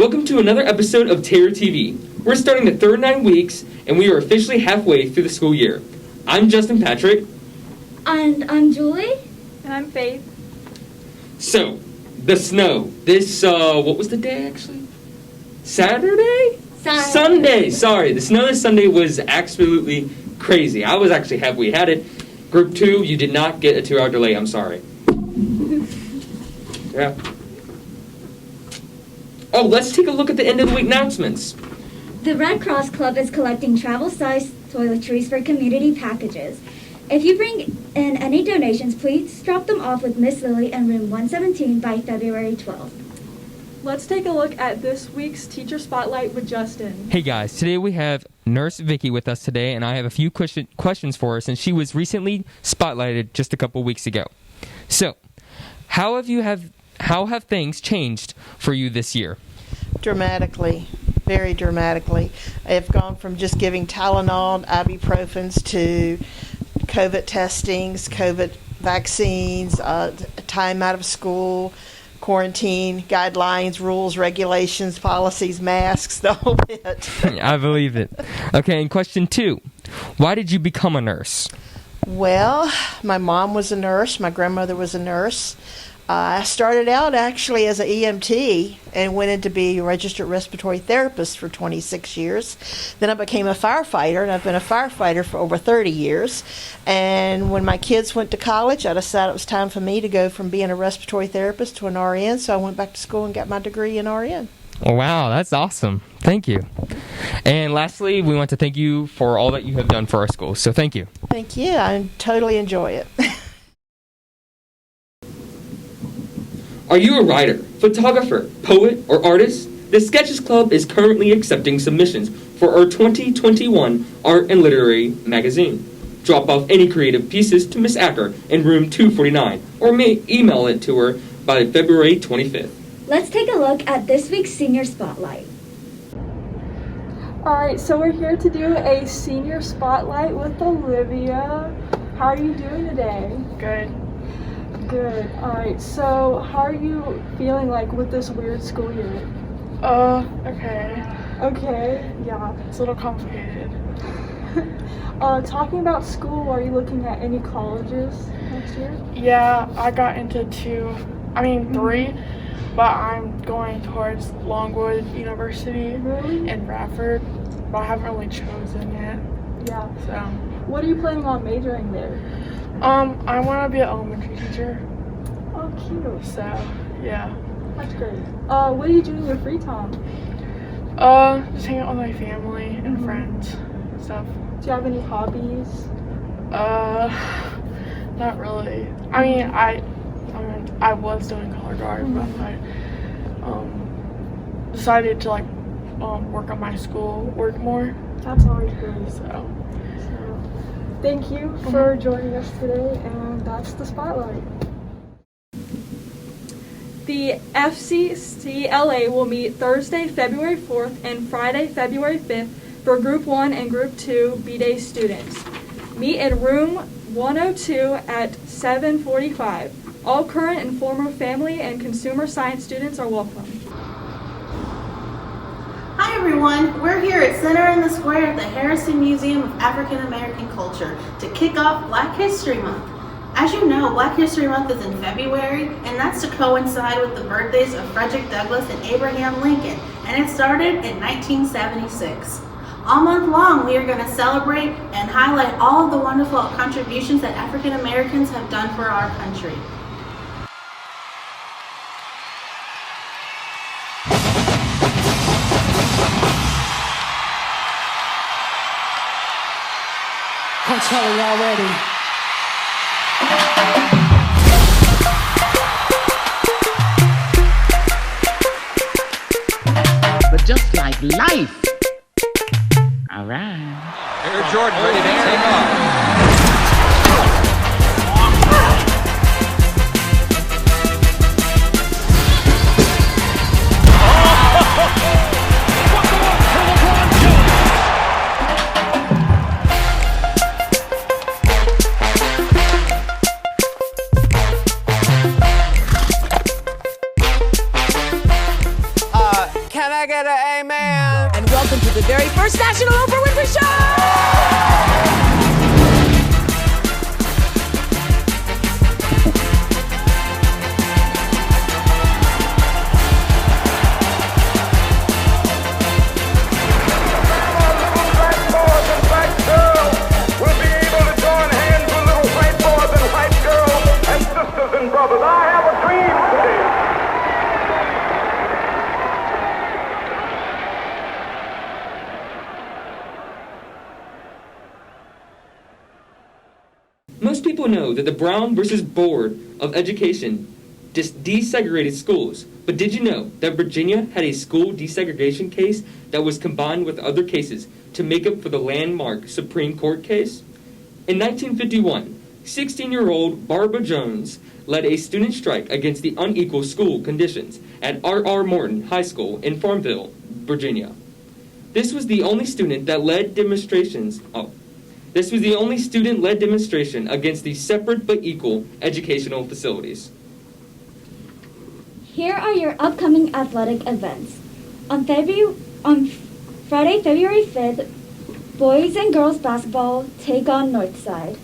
welcome to another episode of Terrier TV. We're starting the third 9 weeks, and we are officially halfway through the school year. I'm Justin Patrick. And I'm Julie. And I'm Faith. So, the snow. This, what was the day actually? Saturday? Sunday, sorry. The snow this Sunday was absolutely crazy. I was actually happy we had it. Group 2, you did not get a 2-hour delay, I'm sorry. Yeah. Oh, let's take a look at the end of the week announcements. The Red Cross Club is collecting travel-sized toiletries for community packages. If you bring in any donations, please drop them off with Miss Lily in room 117 by February 12th. Let's take a look at this week's Teacher Spotlight with Justin. Hey guys, today we have Nurse Vicky with us today, and I have a few questions for her since she was recently spotlighted just a couple weeks ago. So, how have things changed for you this year? Dramatically, very dramatically. I've gone from just giving Tylenol, ibuprofens to COVID testings, COVID vaccines, time out of school, quarantine, guidelines, rules, regulations, policies, masks, the whole bit. I believe it. Okay, and question 2. Why did you become a nurse? Well, my mom was a nurse. My grandmother was a nurse. I started out actually as an EMT and went in to be a registered respiratory therapist for 26 years. Then I became a firefighter, and I've been a firefighter for over 30 years. And when my kids went to college, I decided it was time for me to go from being a respiratory therapist to an RN, so I went back to school and got my degree in RN. Oh, wow, that's awesome. Thank you. And lastly, we want to thank you for all that you have done for our school, so thank you. Thank you. I totally enjoy it. Are you a writer, photographer, poet, or artist? The Sketches Club is currently accepting submissions for our 2021 Art and Literary magazine. Drop off any creative pieces to Miss Acker in room 249, or email it to her by February 25th. Let's take a look at this week's Senior Spotlight. Alright, so we're here to do a Senior Spotlight with Olivia. How are you doing today? Good. Good. Alright, so how are you feeling like with this weird school year? Okay. Okay, yeah. It's a little complicated. Talking about school, are you looking at any colleges next year? Yeah, I got into 3, but I'm going towards Longwood University in Bradford, but I haven't really chosen yet. Yeah. So. What are you planning on majoring there? I want to be an elementary teacher. Oh, cute. So, yeah. That's great. What do you do in your free time? Just hang out with my family and friends and stuff. Do you have any hobbies? Not really. I mean, I was doing color guard, but I decided to work on my school work more. That's always great. So thank you for joining us today, and that's the Spotlight. The FCCLA will meet Thursday, February 4th and Friday, February 5th for Group 1 and Group 2 B-Day students. Meet in room 102 at 7:45. All current and former family and consumer science students are welcome. Hi everyone, we're here at Center in the Square at the Harrison Museum of African American Culture to kick off Black History Month. As you know, Black History Month is in February, and that's to coincide with the birthdays of Frederick Douglass and Abraham Lincoln, and it started in 1976. All month long, we are going to celebrate and highlight all of the wonderful contributions that African Americans have done for our country. I'm telling you already. But just like life. All right. Air Jordan ready to take off. welcome to the very first National Oprah Winfrey Show! Most people know that the Brown versus Board of Education desegregated schools, but did you know that Virginia had a school desegregation case that was combined with other cases to make up for the landmark Supreme Court case? In 1951, 16-year-old Barbara Jones led a student strike against the unequal school conditions at R.R. Morton High School in Farmville, Virginia. This was the only student-led demonstration against the separate but equal educational facilities. Here are your upcoming athletic events. On Friday, February 5th, boys and girls basketball take on Northside.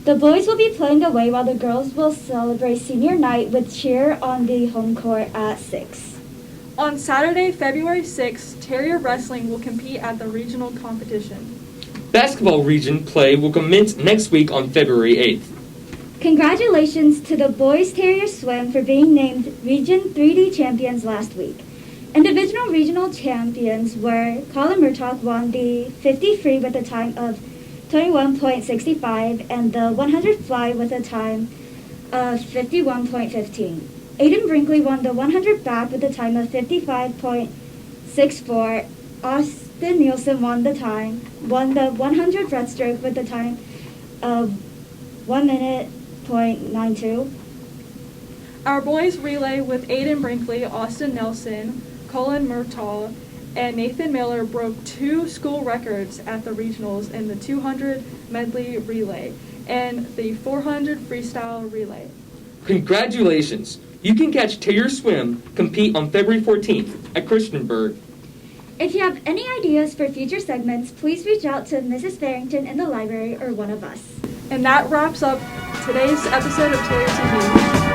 The boys will be playing away while the girls will celebrate senior night with cheer on the home court at 6. On Saturday, February 6th, Terrier Wrestling will compete at the regional competition. Basketball region play will commence next week on February 8th. Congratulations to the boys Terrier Swim for being named Region 3D champions last week. Individual regional champions were Colin Murtaugh won the 50 free with a time of 21.65 and the 100 fly with a time of 51.15. Aiden Brinkley won the 100 back with a time of 55.64. Austin Nielsen won the 100 breaststroke with a time of 1 minute .92. Our boys relay with Aiden Brinkley, Austin Nelson, Colin Murtaugh, and Nathan Miller broke 2 school records at the regionals in the 200 medley relay and the 400 freestyle relay. Congratulations! You can catch Terrier Swim compete on February 14th at Christiansburg. If you have any ideas for future segments, please reach out to Mrs. Farrington in the library or one of us. And that wraps up today's episode of Terrier TV.